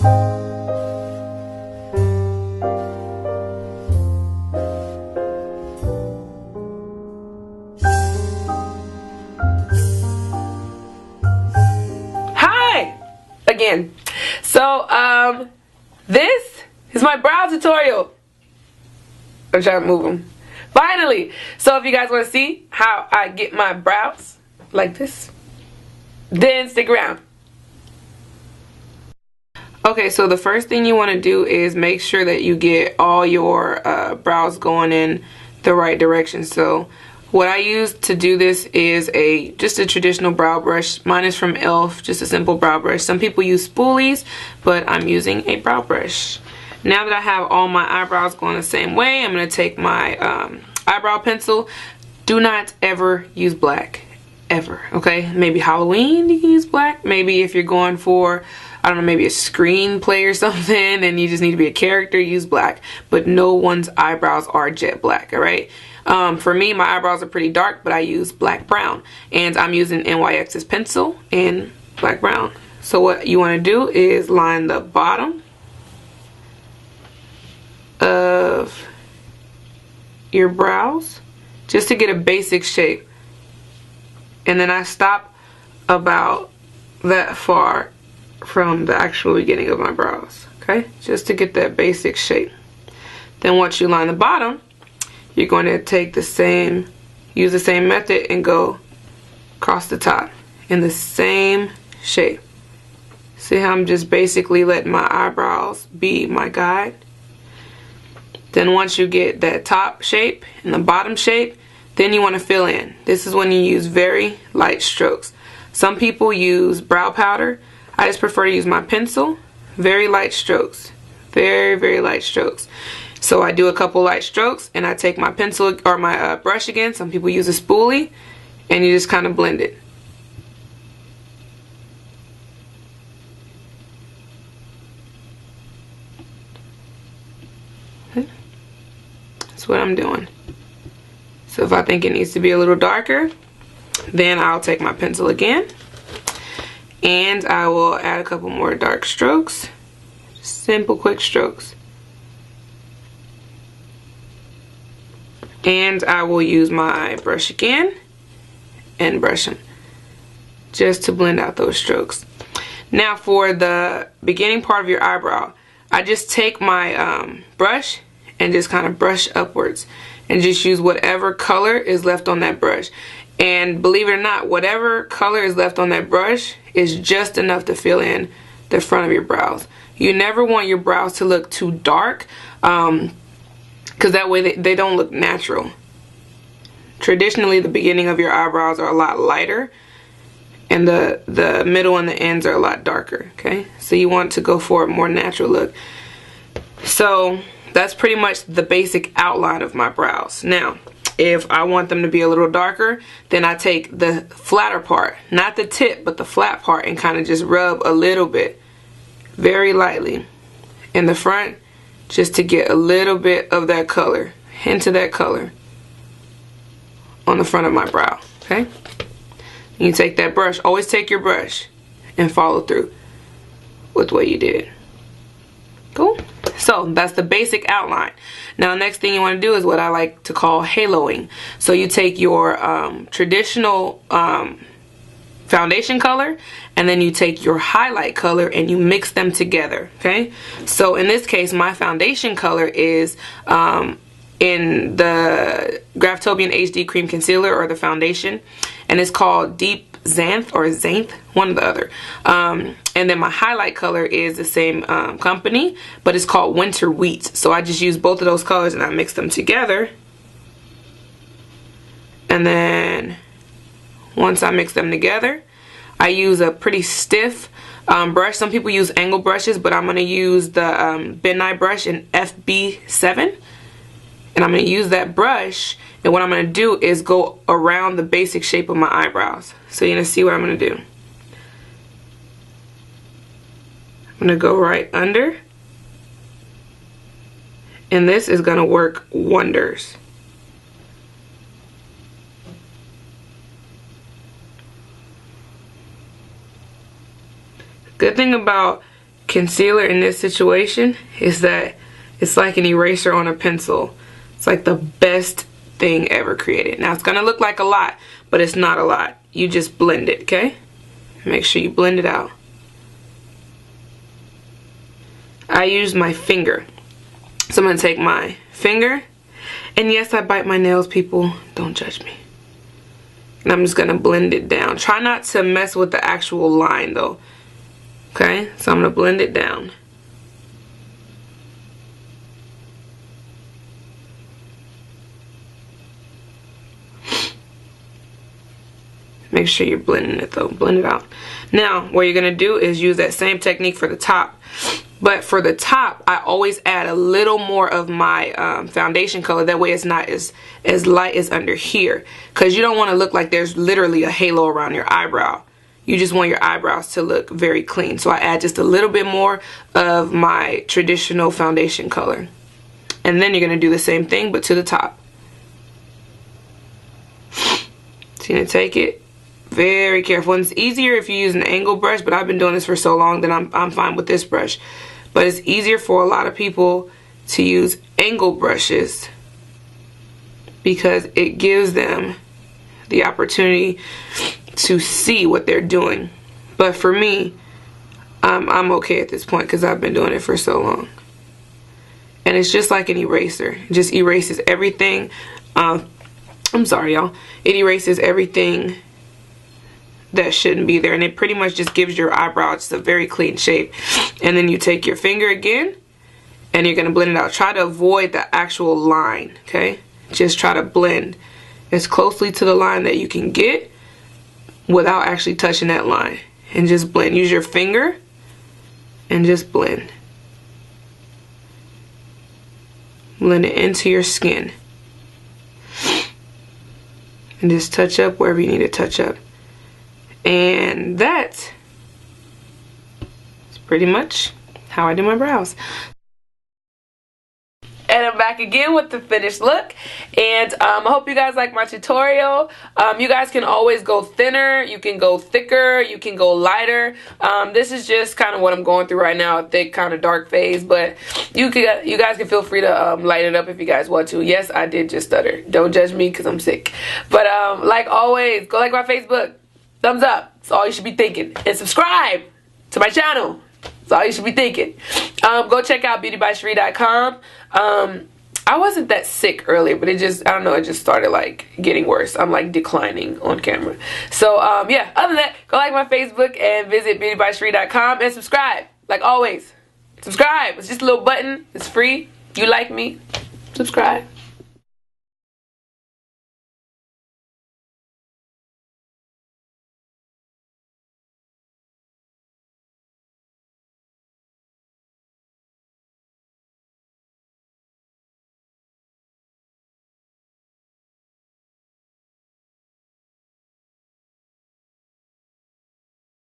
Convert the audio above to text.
Hi again. So this is my brow tutorial. I'm trying to move them. Finally. So if you guys want to see how I get my brows like this, then stick around. Okay, so the first thing you want to do is make sure that you get all your brows going in the right direction. So what I use to do this is just a traditional brow brush. Mine is from e.l.f., just a simple brow brush. Some people use spoolies, but I'm using a brow brush. Now that I have all my eyebrows going the same way, I'm going to take my eyebrow pencil. Do not ever use black. Ever, okay? Maybe Halloween you can use black. Maybe if you're going for, I don't know, maybe a screenplay or something and you just need to be a character, use black. But no one's eyebrows are jet black, alright? For me, my eyebrows are pretty dark, but I use black brown. And I'm using NYX's pencil in black brown. So what you want to do is line the bottom of your brows just to get a basic shape. And then I stop about that far from the actual beginning of my brows, okay? Just to get that basic shape. Then once you line the bottom, you're going to take the same, use the same method and go across the top in the same shape. See how I'm just basically letting my eyebrows be my guide? Then once you get that top shape and the bottom shape, then you want to fill in. This is when you use very light strokes. Some people use brow powder. I just prefer to use my pencil. Very light strokes. Very, very light strokes. So I do a couple light strokes and I take my pencil or my brush again. Some people use a spoolie and you just kind of blend it. That's what I'm doing. So if I think it needs to be a little darker, then I'll take my pencil again and I will add a couple more dark strokes. Simple, quick strokes. And I will use my brush again and brush them just to blend out those strokes. Now for the beginning part of your eyebrow, I just take my brush and just kind of brush upwards and just use whatever color is left on that brush. And believe it or not, whatever color is left on that brush is just enough to fill in the front of your brows. You never want your brows to look too dark because that way they don't look natural. Traditionally, the beginning of your eyebrows are a lot lighter and the middle and the ends are a lot darker, okay? So you want to go for a more natural look. So that's pretty much the basic outline of my brows. Now, if I want them to be a little darker, then I take the flatter part, not the tip, but the flat part, and kind of just rub a little bit, very lightly, in the front, just to get a little bit of that color, hint of that color, on the front of my brow, okay? You take that brush, always take your brush, and follow through with what you did. Cool? So that's the basic outline. Now next thing you want to do is what I like to call haloing. So you take your traditional foundation color and then you take your highlight color and you mix them together, okay? So in this case my foundation color is in the Graftobian HD Cream Concealer, or the foundation, and it's called Deep Xanth or Xanth, one or the other. And then my highlight color is the same company, but it's called Winter Wheat. So I just use both of those colors and I mix them together. And then once I mix them together, I use a pretty stiff brush. Some people use angle brushes, but I'm going to use the Ben Nye brush in FB7. And I'm going to use that brush, and what I'm going to do is go around the basic shape of my eyebrows. So you're going to see what I'm going to do. I'm going to go right under, and this is going to work wonders. Good thing about concealer in this situation is that it's like an eraser on a pencil. It's like the best thing ever created. Now it's gonna look like a lot, but it's not a lot. You just blend it, okay? Make sure you blend it out. I use my finger. So I'm gonna take my finger, and yes, I bite my nails, people. Don't judge me. And I'm just gonna blend it down. Try not to mess with the actual line though. Okay, so I'm gonna blend it down. Make sure you're blending it though, blend it out. Now, what you're gonna do is use that same technique for the top. But for the top, I always add a little more of my foundation color. That way it's not as light as under here. Because you don't want to look like there's literally a halo around your eyebrow. You just want your eyebrows to look very clean. So I add just a little bit more of my traditional foundation color. And then you're going to do the same thing, but to the top. So you're going to take it very careful. And it's easier if you use an angle brush, but I've been doing this for so long that I'm fine with this brush. But it's easier for a lot of people to use angle brushes because it gives them the opportunity to see what they're doing. But for me, I'm okay at this point because I've been doing it for so long. And it's just like an eraser. It just erases everything. I'm sorry, y'all. It erases everything that shouldn't be there, and it pretty much just gives your eyebrow just a very clean shape. And then you take your finger again and you're going to blend it out. Try to avoid the actual line, okay? Just try to blend as closely to the line that you can get without actually touching that line, and just blend. Use your finger and just blend. Blend it into your skin and just touch up wherever you need to touch up. And that is pretty much how I do my brows. And I'm back again with the finished look. And I hope you guys like my tutorial. You guys can always go thinner, you can go thicker, you can go lighter. This is just kind of what I'm going through right now, a thick kind of dark phase. But you guys can feel free to lighten it up if you guys want to. Yes, I did just stutter. Don't judge me because I'm sick. But like always, go like my Facebook. Thumbs up. That's all you should be thinking. And subscribe to my channel. That's all you should be thinking. Go check out beautybycherie.com. I wasn't that sick earlier, but it just, I don't know, it just started like getting worse. I'm like declining on camera. So yeah, other than that, go like my Facebook and visit beautybycherie.com and subscribe. Like always, subscribe. It's just a little button. It's free. You like me, subscribe.